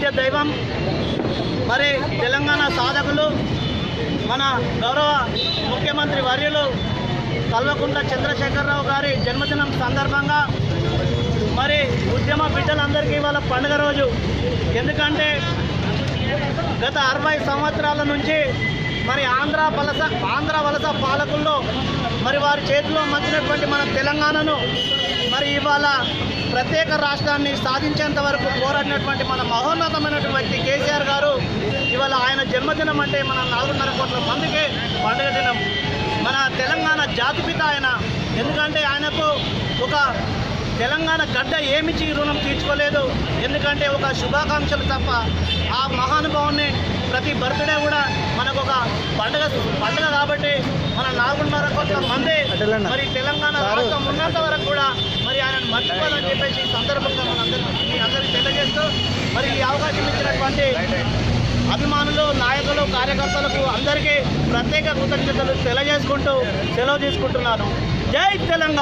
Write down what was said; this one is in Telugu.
ఆరాధ్య దైవం మరి తెలంగాణ సాధకులు మన గౌరవ ముఖ్యమంత్రి వర్యులు కల్వకుంట్ల చంద్రశేఖరరావు గారి జన్మదినం సందర్భంగా మరి ఉద్యమ బిడ్డలందరికీ ఇవాళ పండుగ రోజు. ఎందుకంటే గత 60 సంవత్సరాల నుంచి మరి ఆంధ్ర వలస పాలకుల్లో మరి వారి చేతిలో మగ్గినటువంటి మన తెలంగాణను మరి ఇవాళ ప్రత్యేక రాష్ట్రాన్ని సాధించేంత వరకు పోరాడినటువంటి మన మహోన్నతమైనటువంటి వ్యక్తి కేసీఆర్ గారు ఇవాళ ఆయన జన్మదినం అంటే మన 4.5 కోట్ల మందికి పండుగ దినం. మన తెలంగాణ జాతిపిత ఆయన. ఎందుకంటే ఆయనకు ఒక తెలంగాణ గడ్డ ఏమిచ్చి రుణం తీర్చుకోలేదు. ఎందుకంటే ఒక శుభాకాంక్షలు తప్ప ఆ మహానుభావుని ప్రతి బర్త్డే కూడా మనకు ఒక పండుగ కాబట్టి మన 4.5 కోట్ల మంది మరి తెలంగాణ రాష్ట్రం ఉన్నంత వరకు కూడా మరి ఆయనను మర్చిపోవాలని చెప్పేసి ఈ సందర్భంగా అందరికీ తెలియజేస్తూ మరి ఈ అవకాశం ఇచ్చినటువంటి అభిమానులు, నాయకులు, కార్యకర్తలకు అందరికీ ప్రత్యేక కృతజ్ఞతలు తెలియజేసుకుంటూ సెలవు తీసుకుంటున్నాను. జై తెలంగాణ.